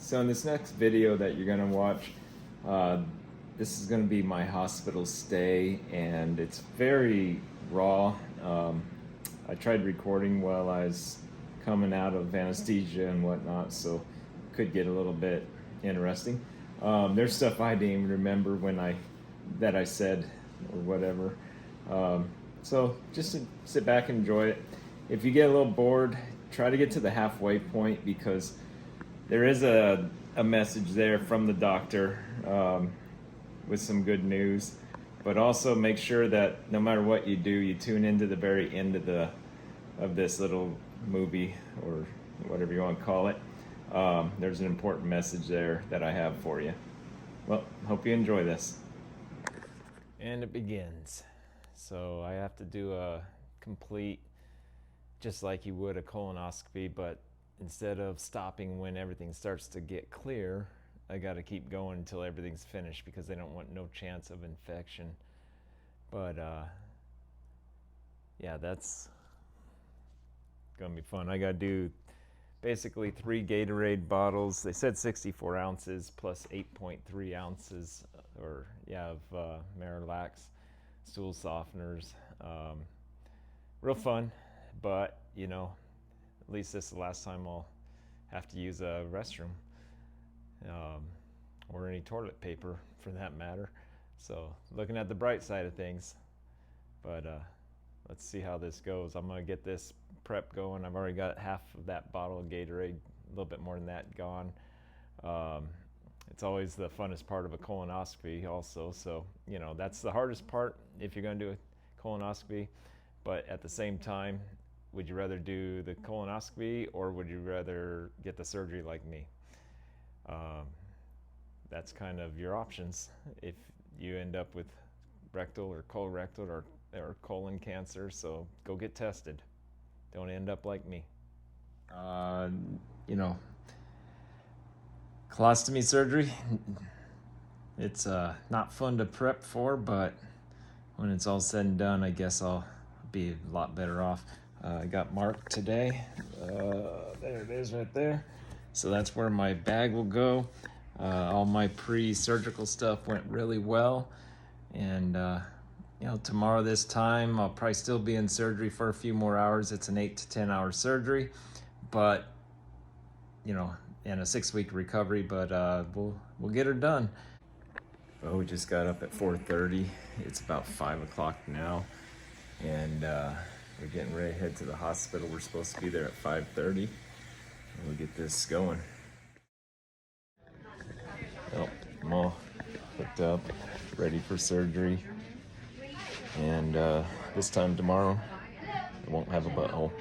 So in this next video that you're gonna watch, this is gonna be my hospital stay, and it's very raw. I tried recording while I was coming out of anesthesia and whatnot, so it could get a little bit interesting. There's stuff I didn't even remember that I said or whatever. So just to sit back and enjoy it. If you get a little bored, try to get to the halfway point, because there is a message there from the doctor with some good news. But also make sure that no matter what you do, you tune into the very end of this little movie, or whatever you want to call it. There's an important message there that I have for you. Well, hope you enjoy this. And it begins. So I have to do a complete, just like you would a colonoscopy, but instead of stopping when everything starts to get clear, I got to keep going until everything's finished, because they don't want no chance of infection. But yeah, that's gonna be fun. I got to do basically 3 Gatorade bottles. They said 64 ounces plus 8.3 ounces of Marilax stool softeners. Real fun, but you know, at least this is the last time I'll have to use a restroom, or any toilet paper for that matter. So looking at the bright side of things, but let's see how this goes. I'm gonna get this prep going. I've already got half of that bottle of Gatorade, a little bit more than that gone. It's always the funnest part of a colonoscopy also, so you know, that's the hardest part if you're going to do a colonoscopy. But at the same time, would you rather do the colonoscopy, or would you rather get the surgery like me? That's kind of your options if you end up with rectal or colorectal or colon cancer. So go get tested. Don't end up like me. You know, colostomy surgery, it's not fun to prep for, but when it's all said and done, I guess I'll be a lot better off. I got marked today. There it is right there. So that's where my bag will go. All my pre-surgical stuff went really well. And you know, tomorrow this time, I'll probably still be in surgery for a few more hours. It's an 8 to 10 hour surgery, but you know, and a 6-week recovery, but we'll get her done. Oh, we just got up at 4:30. It's about 5 o'clock now, and we're getting ready to head to the hospital. We're supposed to be there at 5:30, and we'll get this going. Well, I'm all hooked up, ready for surgery, and this time tomorrow, I won't have a butthole.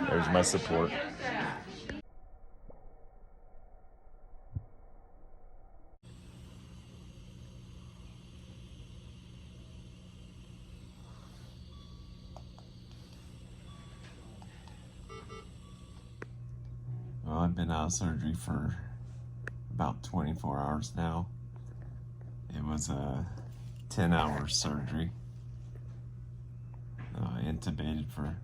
There's my support. Well, I've been out of surgery for about 24 hours now. It was a 10-hour surgery. Intubated for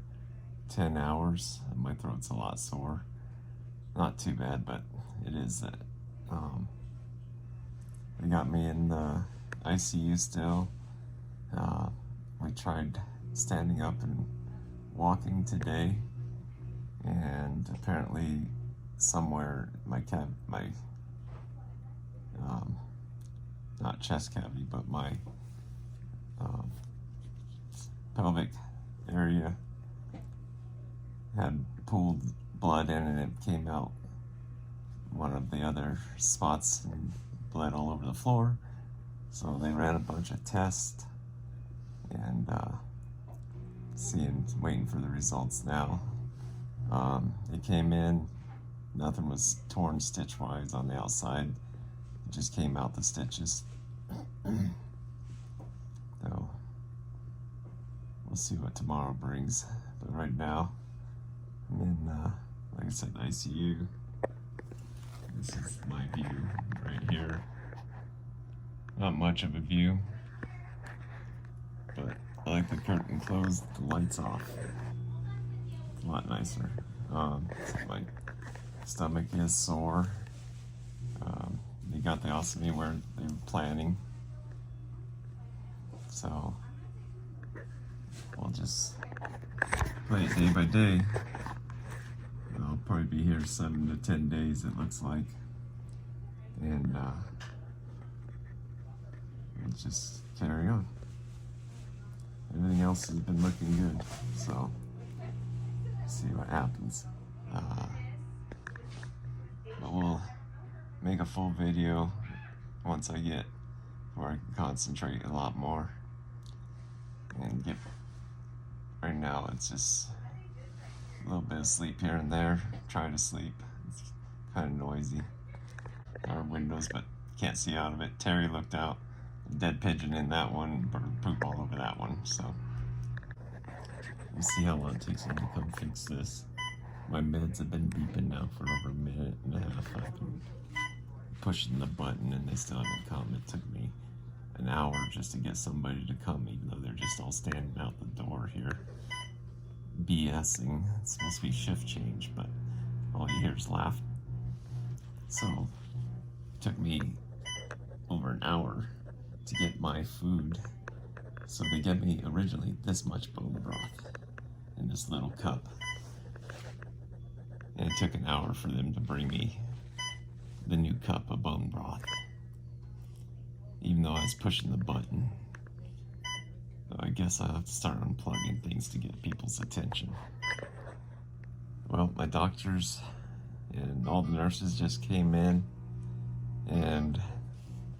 10 hours. My throat's a lot sore. Not too bad, but it is that. They got me in the ICU still. We tried standing up and walking today, and apparently somewhere my not chest cavity, but my pelvic area had pooled blood in, and it came out one of the other spots and bled all over the floor. So they ran a bunch of tests, and waiting for the results now. It came in, nothing was torn stitch-wise on the outside. It just came out the stitches. So we'll see what tomorrow brings. But right now, I'm in, like I said, the ICU. This is my view right here. Not much of a view, but I like the curtain closed, the lights off. It's a lot nicer. My Stomach is sore. They got the ostomy where they were planning. So we'll just play it day by day. I'll probably be here 7 to 10 days, it looks like. And we'll just carry on. Everything else has been looking good. So see what happens. But we'll make a full video once I get where I can concentrate a lot more and get. Right now it's just a little bit of sleep here and there. Try to sleep. It's kind of noisy. Our windows, but can't see out of it. Terry looked out. Dead pigeon in that one, bird poop all over that one. So we'll see how long it takes them to come fix this. My meds have been beeping now for over a minute and a half. I've been pushing the button and they still haven't come. It took me an hour just to get somebody to come, even though they're just all standing out the door here BSing. It's supposed to be shift change, but all you hear is laugh. So it took me over an hour to get my food. So they gave me originally this much bone broth in this little cup. And it took an hour for them to bring me the new cup of bone broth. Even though I was pushing the button. So I guess I'll have to start unplugging things to get people's attention. Well, my doctors and all the nurses just came in, and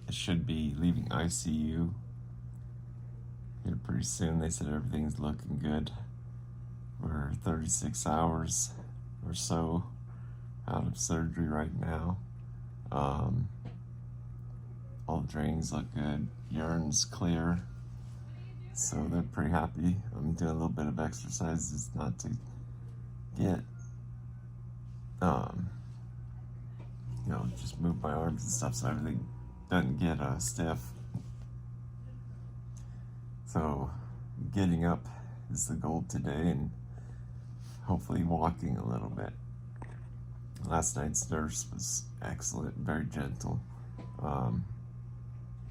I should be leaving ICU here pretty soon. They said everything's looking good. We're 36 hours or so out of surgery right now. All the drains look good. Urine's clear. So they're pretty happy. I'm doing a little bit of exercises not to get, just move my arms and stuff so everything doesn't get stiff. So getting up is the goal today, and hopefully walking a little bit. Last night's nurse was excellent, very gentle.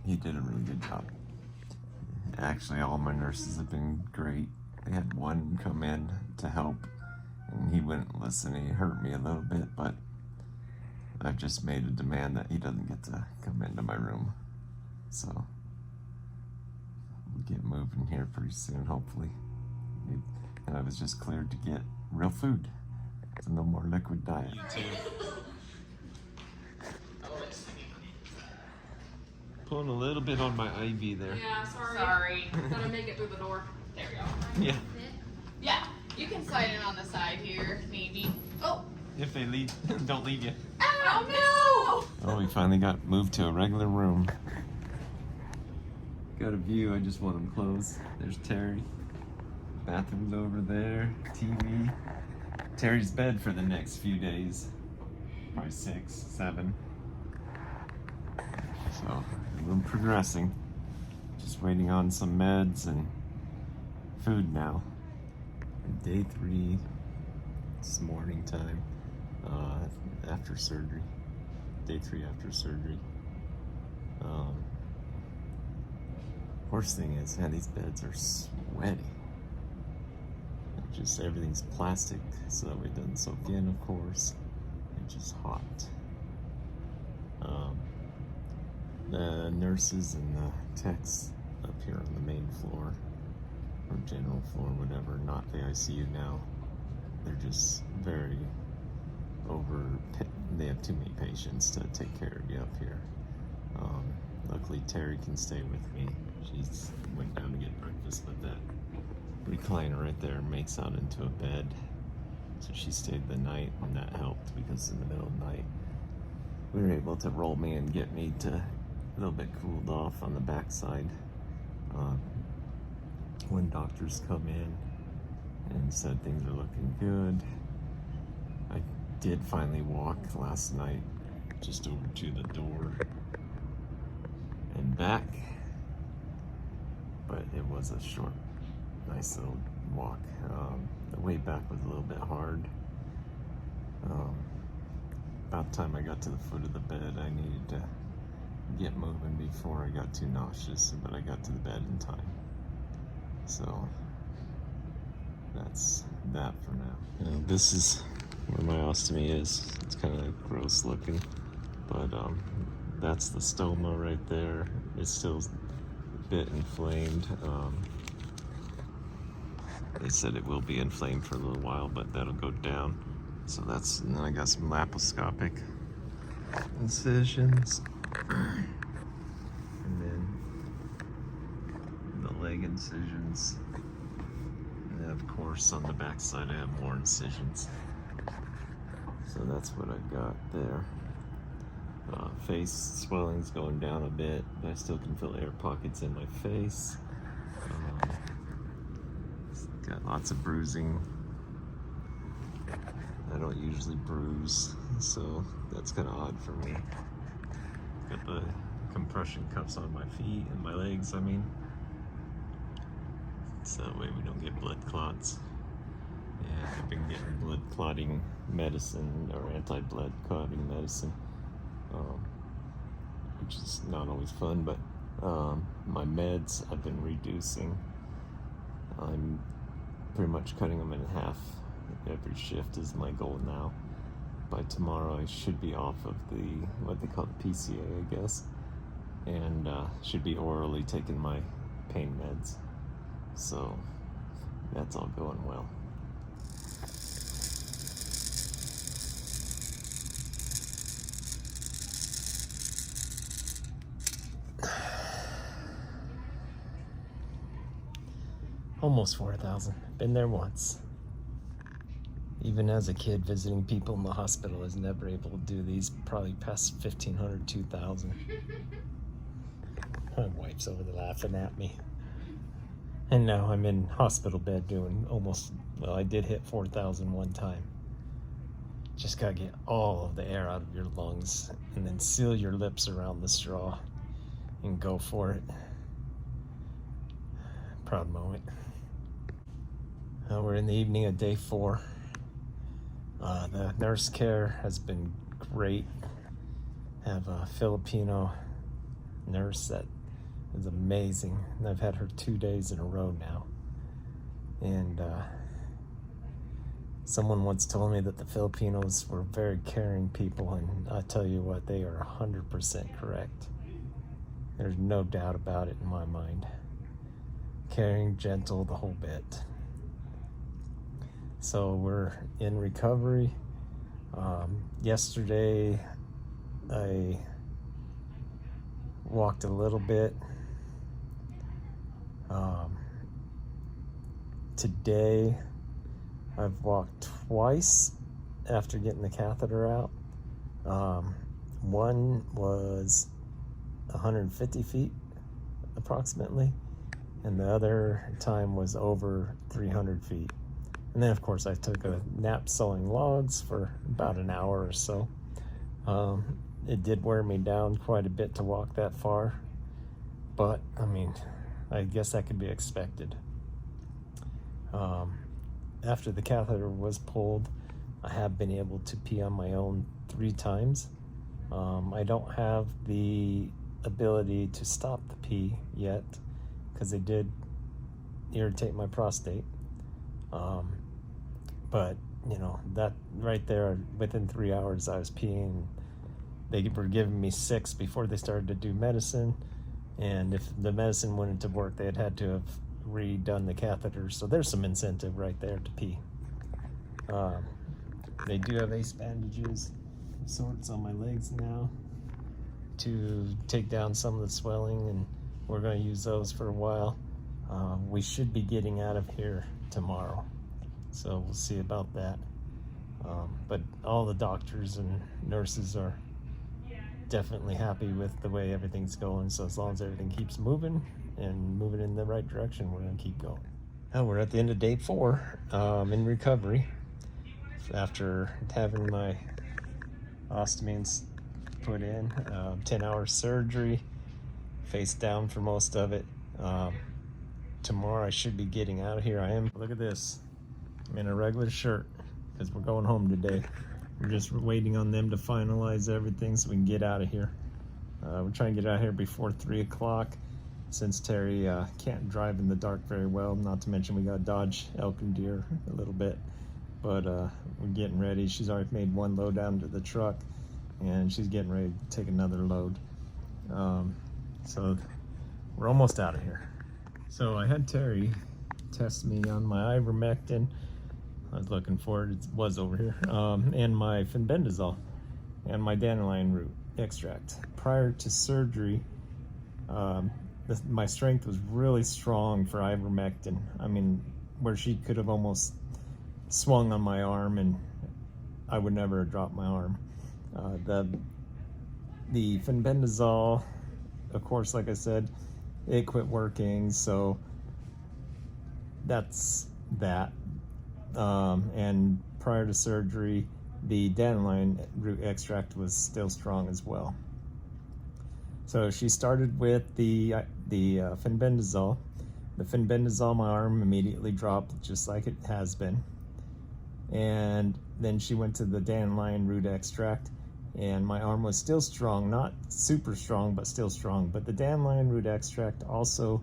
He did a really good job. Actually, all my nurses have been great. They had one come in to help, and he wouldn't listen. He hurt me a little bit, but I've just made a demand that he doesn't get to come into my room. So we'll get moving here pretty soon, hopefully. And I was just cleared to get real food, so no more liquid diet. Pulling a little bit on my IV there. Yeah, sorry. Gotta make it through the door. There we go. Yeah. Yeah, you can slide in on the side here, maybe. Oh. If they leave, don't leave you. Oh, no! Oh, we finally got moved to a regular room. Got a view, I just want them closed. There's Terry. Bathroom's over there, TV. Terry's bed for the next few days. Probably 6, 7. So, we're progressing. Just waiting on some meds and food now. Day 3, it's morning time, after surgery. Day 3 after surgery. Worst thing is, man, these beds are sweaty. Just everything's plastic, so that way it doesn't soak in, of course. It's just hot. The nurses and the techs up here on the main floor, or general floor, whatever, not the ICU now, they're just very they have too many patients to take care of you up here. Luckily Terry can stay with me. She's went down to get breakfast, but that recliner right there makes out into a bed, so she stayed the night, and that helped because in the middle of the night we were able to roll me and get me to a little bit cooled off on the backside. When doctors come in and said things are looking good, I did finally walk last night just over to the door and back, but it was a short, nice little walk. The way back was a little bit hard. About time I got to the foot of the bed. I needed to get moving before I got too nauseous, but I got to the bed in time. So that's that for now. This is where my ostomy is. It's kind of gross looking, but that's the stoma right there. It's still a bit inflamed. They said it will be inflamed for a little while, but that'll go down. So that's, and then I got some laparoscopic incisions. And then the leg incisions. And then of course on the back side I have more incisions. So that's what I've got there. Face swelling's going down a bit, but I still can feel air pockets in my face. Got lots of bruising. I don't usually bruise, so that's kind of odd for me. Got the compression cuffs on my feet and my legs, I mean. So that way we don't get blood clots. And I've been getting blood clotting medicine, or anti-blood clotting medicine, which is not always fun, but my meds I've been reducing. I'm pretty much cutting them in half every shift is my goal now. By tomorrow I should be off of the, what they call the PCA, I guess, and should be orally taking my pain meds. So that's all going well. Almost 4,000. Been there once. Even as a kid, visiting people in the hospital, I was never able to do these. Probably past 1,500, 2,000. My wife's over there laughing at me. And now I'm in hospital bed doing almost, well, I did hit 4,000 one time. Just gotta get all of the air out of your lungs and then seal your lips around the straw and go for it. Proud moment. We're in the evening of day 4. The nurse care has been great. I have a Filipino nurse that is amazing. And I've had her 2 days in a row now. And someone once told me that the Filipinos were very caring people, and I tell you what, they are 100% correct. There's no doubt about it in my mind. Caring, gentle, the whole bit. So we're in recovery. Yesterday I walked a little bit. Today I've walked twice after getting the catheter out. One was 150 feet approximately, and the other time was over 300 feet. And then of course I took a nap sawing logs for about an hour or so. It did wear me down quite a bit to walk that far, but I mean, I guess that could be expected. After the catheter was pulled, I have been able to pee on my own 3 times. I don't have the ability to stop the pee yet because they did irritate my prostate. But you know, that right there, within 3 hours I was peeing. They were giving me 6 before they started to do medicine, and if the medicine went into work, they had to have redone the catheter. So there's some incentive right there to pee. They do have ace bandages of sorts on my legs now to take down some of the swelling, and we're going to use those for a while. We should be getting out of here tomorrow, so we'll see about that. But all the doctors and nurses are definitely happy with the way everything's going, so as long as everything keeps moving and moving in the right direction, we're going to keep going. Now we're at the end of day 4, in recovery after having my ostomy put in. 10-hour surgery, face down for most of it. Tomorrow I should be getting out of here. Look at this, I'm in a regular shirt because we're going home today. We're just waiting on them to finalize everything so we can get out of here. We're trying to get out of here before 3 o'clock since Terry can't drive in the dark very well. Not to mention we got to dodge elk and deer a little bit. But we're getting ready. She's already made one load down to the truck, and she's getting ready to take another load. So we're almost out of here. So I had Terry test me on my ivermectin. I was looking for it. It was over here. And my fenbendazole and my dandelion root extract. Prior to surgery, my strength was really strong for ivermectin. I mean, where she could have almost swung on my arm and I would never have dropped my arm. The fenbendazole, of course, like I said, it quit working, so that's that. And prior to surgery, the dandelion root extract was still strong as well. So she started with the fenbendazole. The fenbendazole, my arm immediately dropped just like it has been. And then she went to the dandelion root extract, and my arm was still strong, not super strong, but still strong. But the dandelion root extract also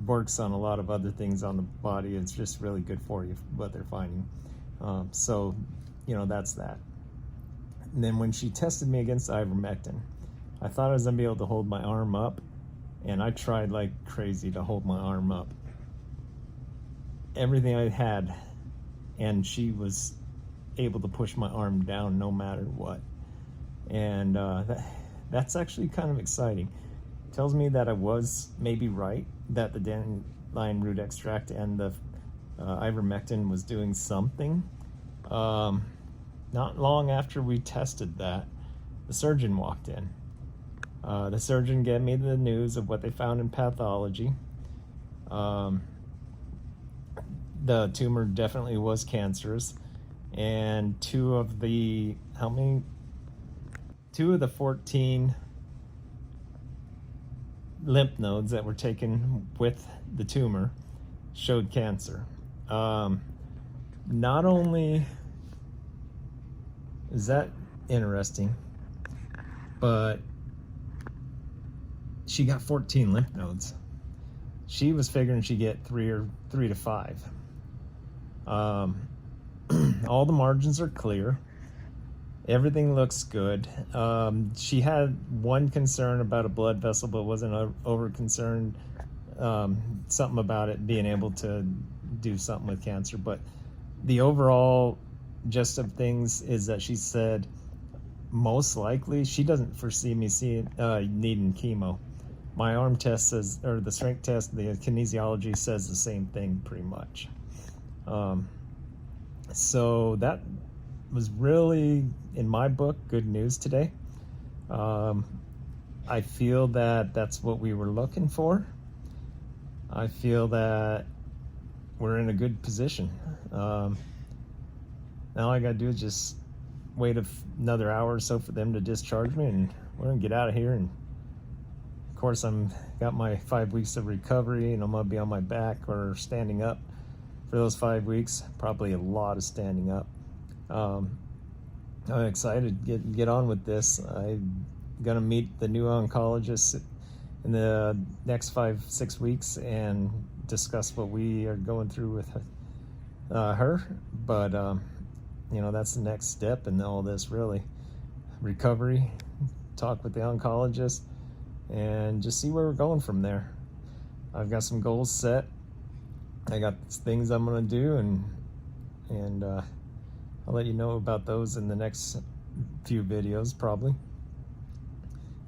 works on a lot of other things on the body. It's just really good for you, what they're finding. So, you know, that's that. And then when she tested me against ivermectin, I thought I was gonna be able to hold my arm up, and I tried like crazy to hold my arm up. Everything I had, and she was able to push my arm down no matter what. And that's actually kind of exciting. It tells me that I was maybe right, that the dandelion root extract and the ivermectin was doing something. Not long after we tested that, the surgeon walked in. The surgeon gave me the news of what they found in pathology. The tumor definitely was cancerous, and two of the 14 lymph nodes that were taken with the tumor showed cancer. Not only is that interesting, but she got 14 lymph nodes. She was figuring she'd get 3 to 5. All the margins are clear. Everything looks good. She had one concern about a blood vessel, but wasn't over concerned. Something about it being able to do something with cancer. But the overall gist of things is that she said most likely she doesn't foresee me needing chemo. My arm test says, or the strength test, the kinesiology says the same thing pretty much. So that was really, in my book, good news today. I feel that that's what we were looking for. I feel that we're in a good position. Now all I gotta do is just wait another hour or so for them to discharge me, and we're gonna get out of here. And of course, got my 5 weeks of recovery, and I'm gonna be on my back or standing up for those 5 weeks. Probably a lot of standing up. I'm excited to get on with this. I'm gonna meet the new oncologist in the next 5-6 weeks and discuss what we are going through with her. But you know, that's the next step in all this, really. Recovery, talk with the oncologist, and just see where we're going from there. I've got some goals set. I got things I'm gonna do, and I'll let you know about those in the next few videos, probably.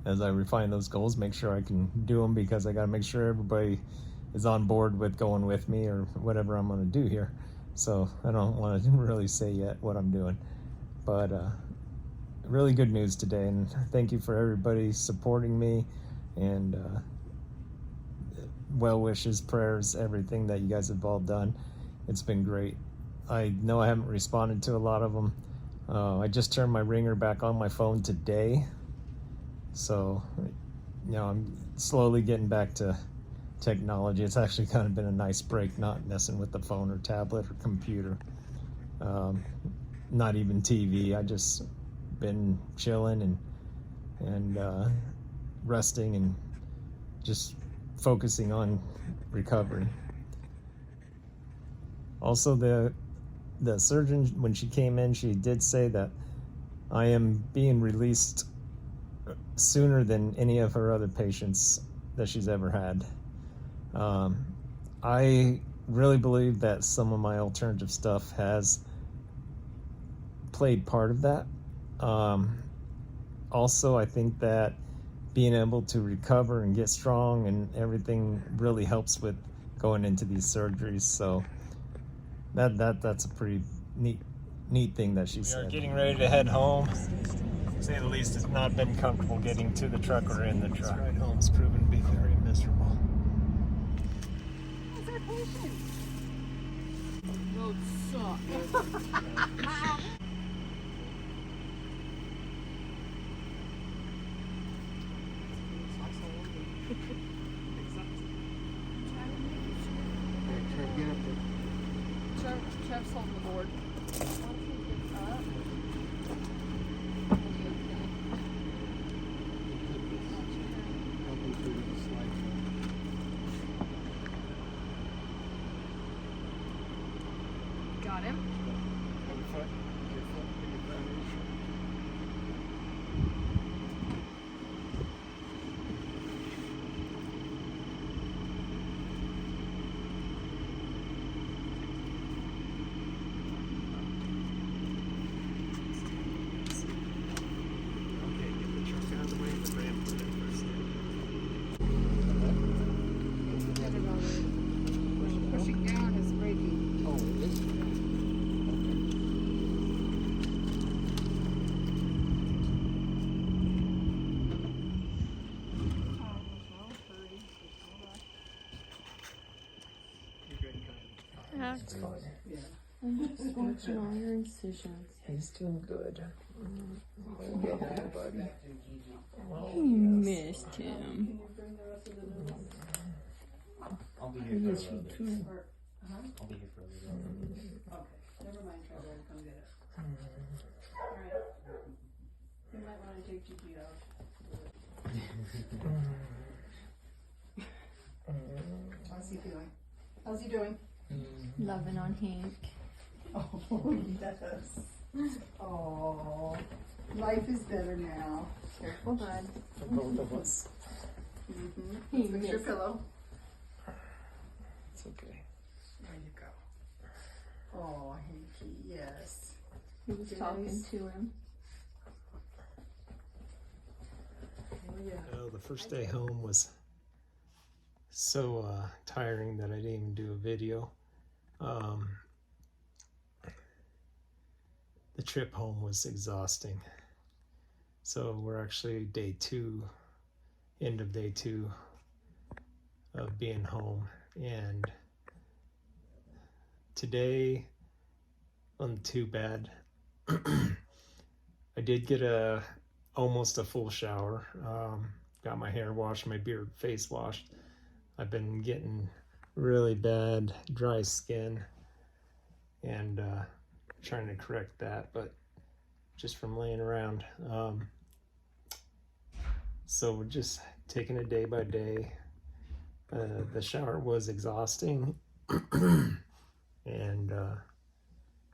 As I refine those goals, make sure I can do them, because I gotta make sure everybody is on board with going with me or whatever I'm gonna do here. So I don't want to really say yet what I'm doing, but really good news today, and thank you for everybody supporting me, and well wishes, prayers, everything that you guys have all done. It's been great. I know I haven't responded to a lot of them. I just turned my ringer back on my phone today, so you know, I'm slowly getting back to technology. It's actually kind of been a nice break, not messing with the phone or tablet or computer. not even TV. I just been chilling and resting and just focusing on recovery. Also, the surgeon, when she came in, she did say that I am being released sooner than any of her other patients that she's ever had. I really believe that some of my alternative stuff has played part of that. Also, I think that being able to recover and get strong and everything really helps with going into these surgeries. So that's a pretty neat thing that she said. We are getting ready to head home. To say the least, it's not been comfortable getting to the truck or in the truck. This ride home's proven to be very miserable. Where's our patient? Roads suck. Trev's holding the board. Got him. Pushing down is braking. Oh, it is? It's fine. I'm just watching all your incisions. He's doing good. Buddy. You missed him. I'll be I here miss for you a little too. bit. I'll be here for a little bit. Never mind, Trevor, I'll come get it. Alright. You might wanna take GP out. How's he feeling? How's he doing? Loving on Hank. Oh, yes. Oh, life is better now. Careful, bud. For both of us. He Fix your missed pillow. It's okay. There you go. Oh, Hanky, yes. He was talking to him. Oh, yeah. The first day home was so tiring that I didn't even do a video. The trip home was exhausting. So we're actually day 2, end of day 2 of being home. And today wasn't too bad. I did get almost a full shower. Got my hair washed, my beard, face washed. I've been getting really bad dry skin and trying to correct that, but just from laying around. So we're just taking it day by day. The shower was exhausting and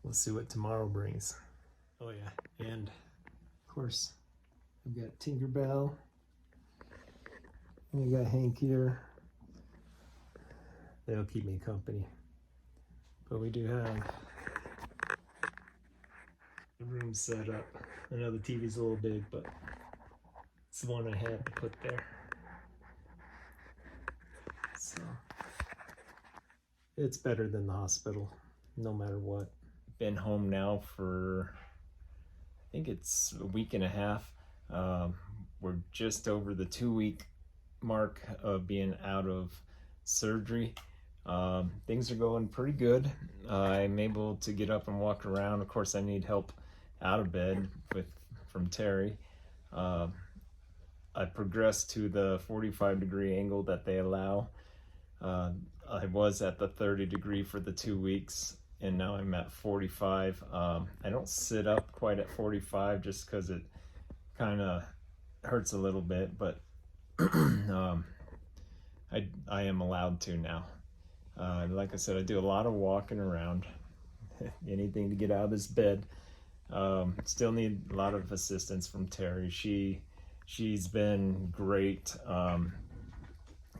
we'll see what tomorrow brings. Oh yeah, and of course I've got Tinkerbell. We got Hank here. They'll keep me company. But we do have the room set up. I know the TV's a little big, but it's the one I had to put there. So it's better than the hospital, no matter what. Been home now for, I think it's a week and a half. We're just over the 2-week mark of being out of surgery. Things are going pretty good. I'm able to get up and walk around. Of course, I need help out of bed from Terry. I progressed to the 45-degree angle that they allow. I was at the 30 degree for the 2 weeks, and now I'm at 45. I don't sit up quite at 45 just because it kind of hurts a little bit, but I am allowed to now. Like I said, I do a lot of walking around, anything to get out of this bed. Still need a lot of assistance from Terry. She's been great.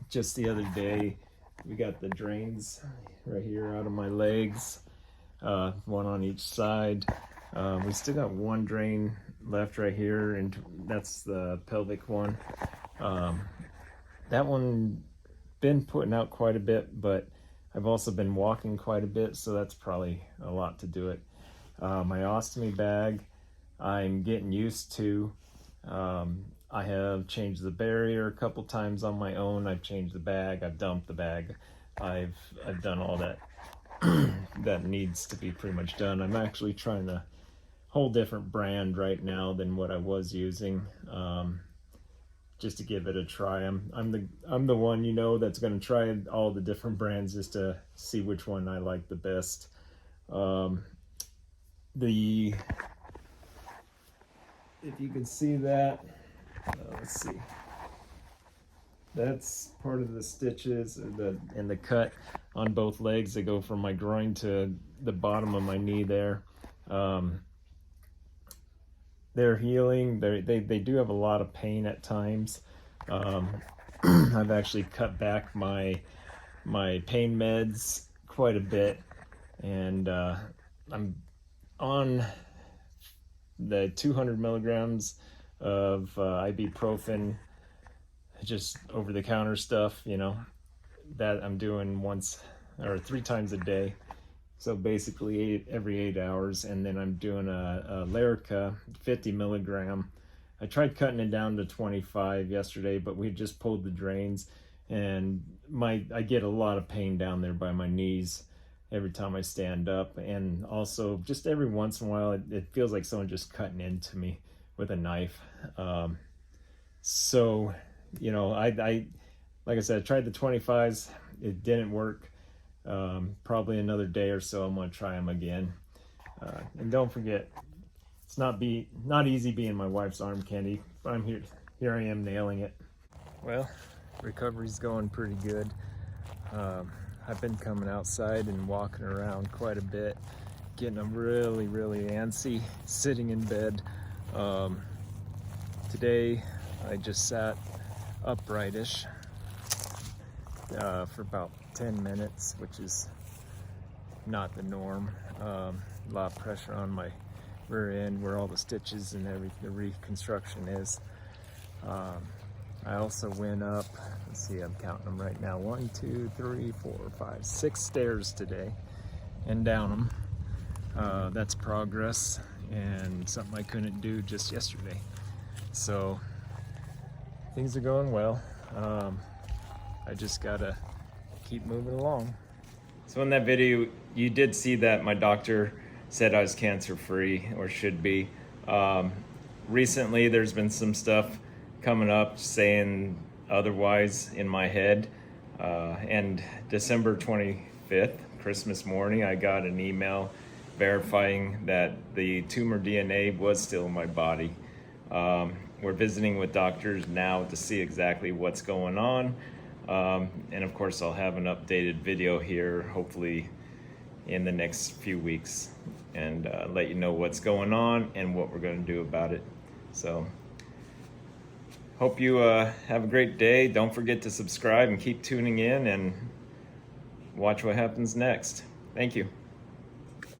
Just the other day, we got the drains right here out of my legs, one on each side. We still got one drain left right here, and that's the pelvic one. That one been putting out quite a bit, but I've also been walking quite a bit, so that's probably a lot to do it. My ostomy bag, I'm getting used to. I have changed the barrier a couple times on my own. I've changed the bag, I've dumped the bag. I've done all that that needs to be pretty much done. I'm actually trying a whole different brand right now than what I was using, just to give it a try. I'm the one, you know, that's going to try all the different brands just to see which one I like the best. If you can see that, let's see. That's part of the stitches and the cut on both legs. They go from my groin to the bottom of my knee there. They're healing. They do have a lot of pain at times. I've actually cut back my pain meds quite a bit, and I'm on the 200 milligrams of ibuprofen, just over-the-counter stuff, you know, that I'm doing once or 3 times a day. So basically every 8 hours. And then I'm doing a Lyrica 50 milligram. I tried cutting it down to 25 yesterday, but we just pulled the drains, and I get a lot of pain down there by my knees every time I stand up. And also just every once in a while, it feels like someone just cutting into me with a knife. So, you know, I like I said, I tried the 25s. It didn't work. Probably another day or so, I'm going to try them again. And don't forget, it's not easy being my wife's arm candy, but I'm here I am nailing it. Well, recovery's going pretty good. I've been coming outside and walking around quite a bit, getting really, really antsy, sitting in bed. Today, I just sat uprightish for about 10 minutes, which is not the norm. A lot of pressure on my rear end where all the stitches and the reconstruction is. I also went up, let's see, I'm counting them right now, 1, 2, 3, 4, 5, 6 stairs today, and down them. That's progress, and something I couldn't do just yesterday. So things are going well. I just gotta keep moving along. So in that video, you did see that my doctor said I was cancer-free, or should be. Recently, there's been some stuff coming up saying otherwise in my head. And December 25th, Christmas morning, I got an email verifying that the tumor DNA was still in my body. We're visiting with doctors now to see exactly what's going on. And of course, I'll have an updated video here, hopefully in the next few weeks, and let you know what's going on and what we're going to do about it. So hope you have a great day. Don't forget to subscribe and keep tuning in and watch what happens next. Thank you.